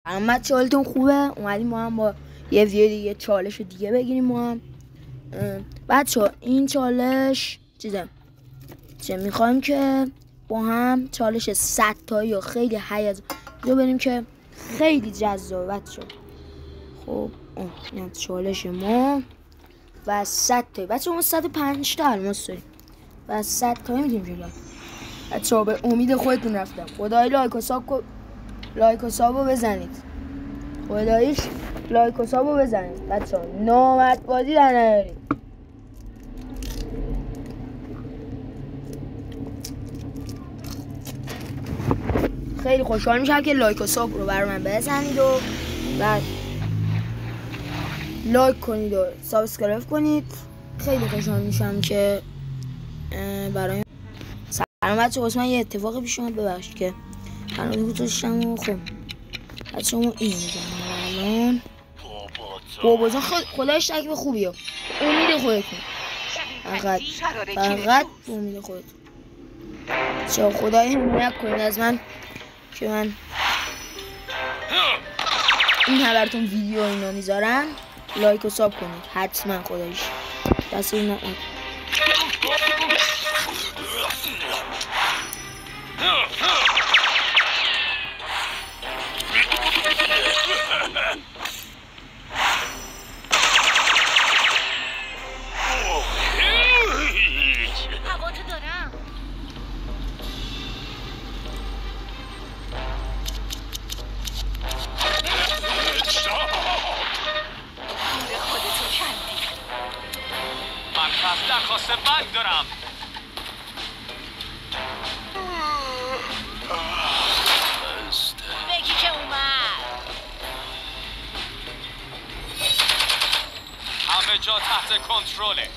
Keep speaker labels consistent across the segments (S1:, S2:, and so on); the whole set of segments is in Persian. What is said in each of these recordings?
S1: سلام بچه، حالتون خوبه؟ اومدیم ما هم با یه ویدیو دیگه چالش دیگه بگیریم. ما هم بچه این چالش چه میخوایم که با هم چالش 100 تایی یا خیلی هیجان رو بریم که خیلی جذابه بچه. خب این چالش ما و 100 تایی بچه. ما 105 تا الماس داریم و 100 تایی میدیم جلو بچه. به امید خودتون رفتم. خدای لایک و ساب رو بزنید. خداییش لایک و ساب رو بزنید بچه ها. نامرد بازی در نیارید. خیلی خوشحال میشم که لایک و ساب رو برای من بزنید و بعد لایک کنید و سابسکرایب کنید. خیلی خوشحال میشم که برای سلام بچه. واسه من یه اتفاقی پیش اومد، ببخشید که قناتو گذاشتم و خب بچه ما این میزنم الان. بابا خدایش تکیب خوبیه. امید خودتون فقط امید خودتون چه خدای حمایت کنید از من که من این همه براتون ویدیو اینا میذارم. لایک و ساب کنید حتما. خدایش دست اون
S2: درخواست بند دارم. بگی که اومد. همه جا تحت کنترله.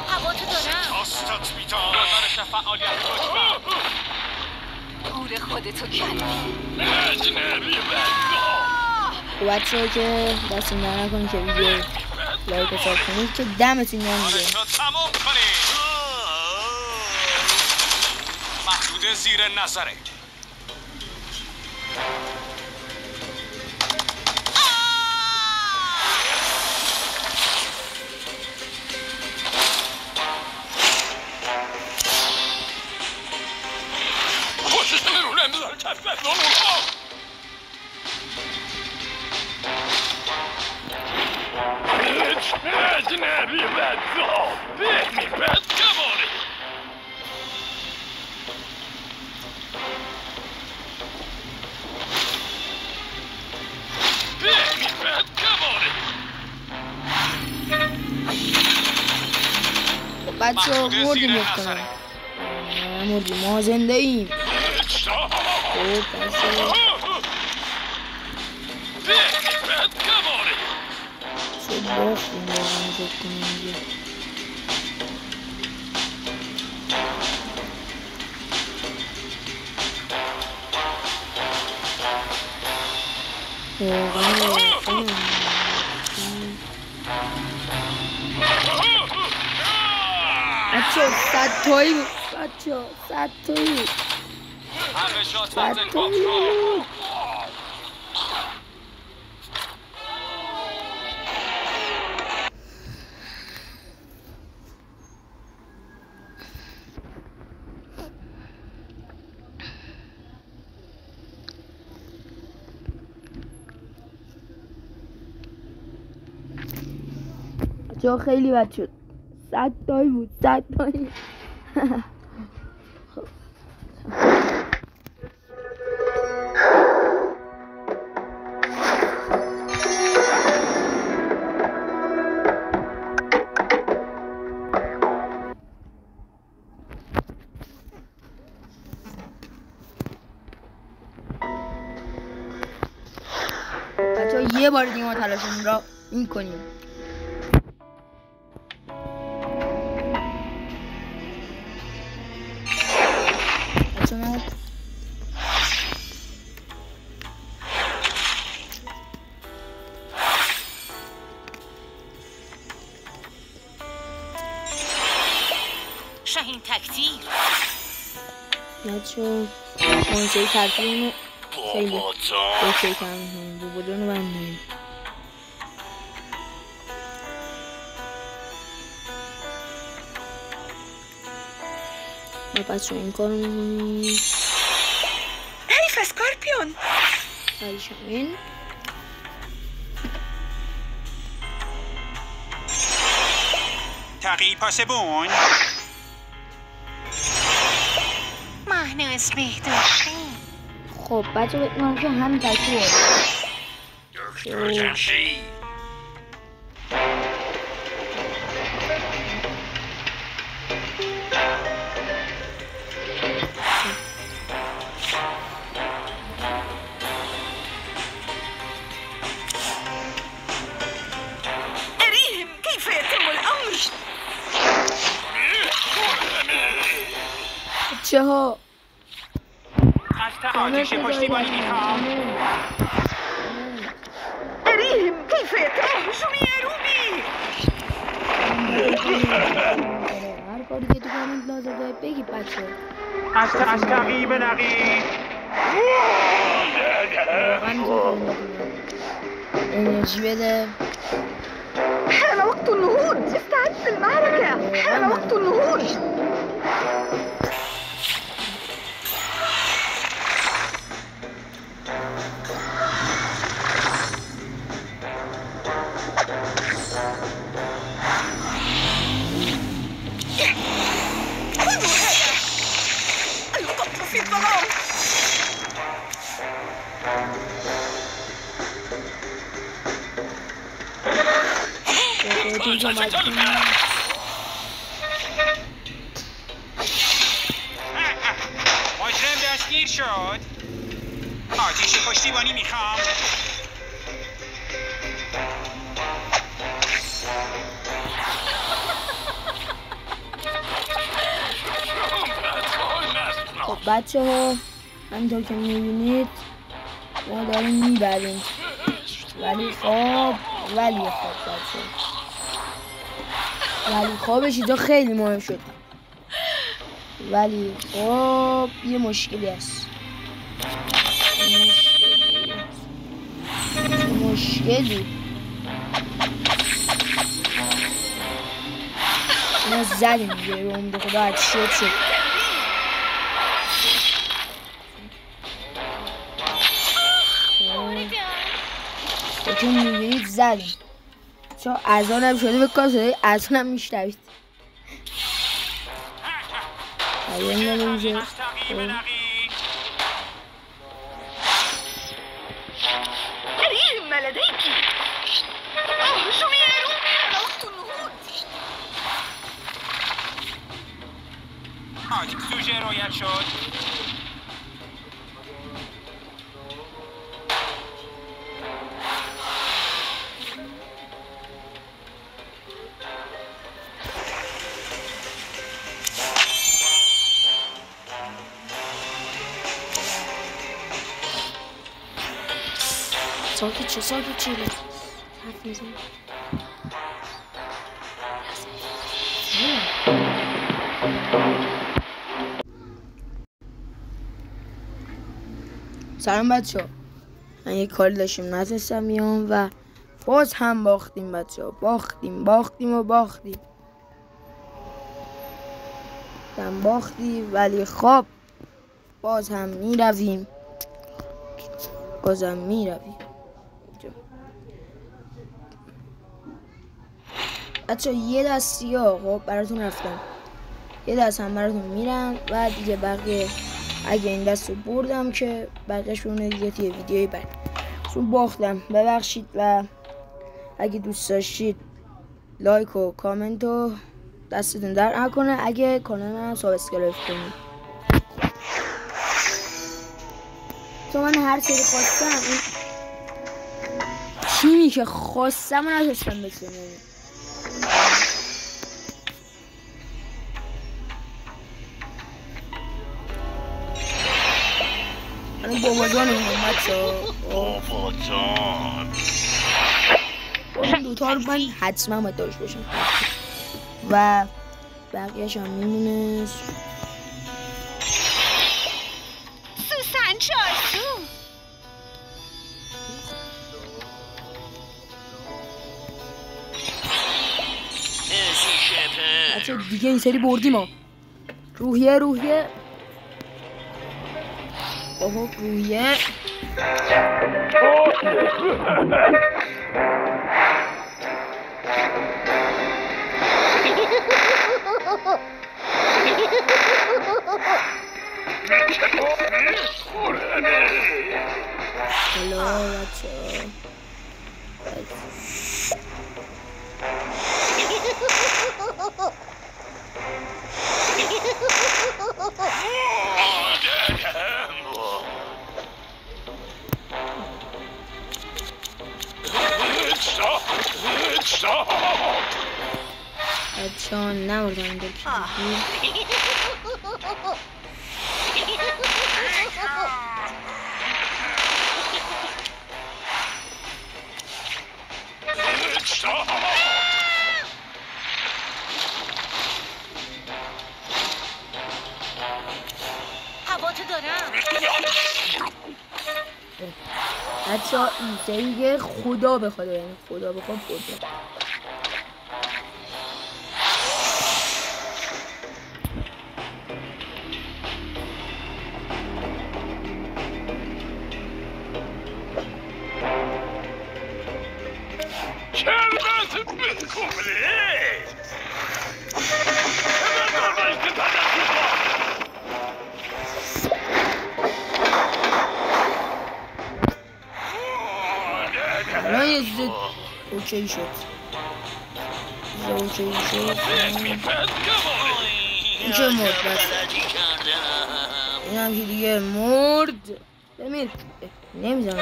S2: هواتو دارم. راستت میدم. گزارش فعالیت دشمن. گور خودتو کردی. اجنبی بدبخت.
S1: بچه‌ها که دست این در نکنید که ویدیو لایک و ساب کنید که دمتون گرم میگه.
S2: تمام کنید. محدود زیر نظره. اجنبی بدبخت. بهمی بدکماری. بهمی بدکماری.
S1: بچه ها مردیم بکنم. مردیم، ما زنده ایم. خب بچه چه باختیم واقعا فکر کنم دیگه. بچه 100 تایی بود. بچه 100 تایی بود. 100 تایی بود. بچه خیلی بد شد. 100 تایی بود. 100 تایی. بچه یه بار دیگه ما تلاشمون را این کنیم. بچه ما
S2: شاهین تکتیر.
S1: بچه مانچه ترکیبونو خیلی اوکی کنم بودن و بندیم. ما بچه این کار رو میکنیم.
S3: حیف اسکارپیون.
S1: بعدش این
S4: تقیی پاسبون
S3: مهنوز بهداشتیم.
S1: خب بچه بکنم که همین ترکیب
S2: Urgency.
S3: أريهم كيف يتم الأمر.
S1: بچه ها
S4: از آتیش پشتیبانی میخوام.
S3: أريهم كيف يتم هجوم روبي.
S1: هر کاری که تو کامنت لازم داره بگی بچه
S4: از تقیی به نقی.
S1: انرژی بده.
S3: حان وقت النهوض. استعد للمعركة. حان وقت النهوض. في الظلام.
S4: مجرم دستگیر شد. آتیش پشتیبانی میخوام.
S1: خب بچه ها همینطور که میبینید ما داریم میبریم ولی خب بچه ولی خوابش اینجا خیلی مهم شد. ولی خب یه مشکلی هست. مشکلی اینا زدیم دیگه رو امید خدا حد شد که میبینید زدیم چون اذان هم شده بکنم صدای اذان هم میشنوید.
S4: از تقیی به نقی.
S3: أريهم ما لديك. هجوم روبي. حان وقت النهوض.
S4: آتیش سوژه رویت شد.
S1: ساکت چه حرف میزنی. سلام بچه ها، من یه کاری داشتیم نتونستم میام و باز هم باختیم بچه ها. باختیم ولی خب باز هم میرویم بچه یه دستی ها خب براتون رفتم، یه دست هم براتون میرم و دیگه بقیه اگه این دست رو بردم که بقیهش بونه دیگه توی ویدیوی بعد چون باختم ببخشید. و اگه دوست داشتید لایک و کامنت و دستتون در نکنه. اگه کانال من سابسکرایب کنید تو من هر سری خواستم این تیمی که خواستم نتونستم بسنم. من بابازان هم بچه این دوتا رو من حتما باید داشت باشم و بقیهش هم میمونه. بچه دیگه این سری بردیم ما. روحیه اوه روحیه. هلو بچه بچه ها نمردن در بچه ها این سریگه خدا بخواد یعنی خدا بخواد برده. الان یه چیز اوکی شد. این که مرد بس این هم که دیگه مرد. بمیر نمیزنم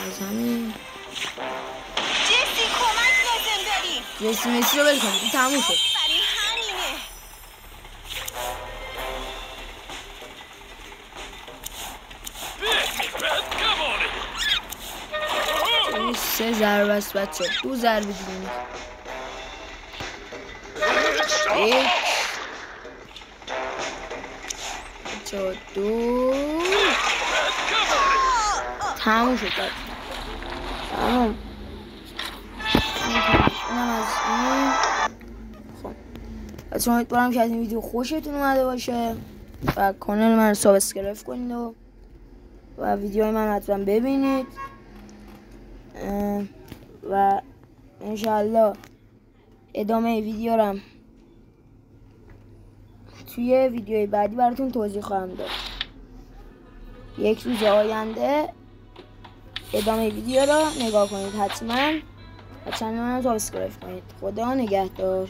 S1: از همین
S3: جسی کمک لازم داریم.
S1: جسی مسی رو بلکن این تموم شد. این 3 ضربه است بچه. 2 ضربه دیدیم. 1 بچه 2 تموم شد بچه. تمام. اینم از این. خب بچه امیدوارم که از این ویدیو خوشتون اومده باشه و کانال من رو سابسکرایب کنید و ویدیوهای من حتما ببینید و انشالله ادامه ویدیو رو توی ویدیوی بعدی براتون توضیح خواهم داد. یک روز آینده ادامه ویدیو رو نگاه کنید حتما و چنل من رو سابسکرایب کنید. خدا نگهدار.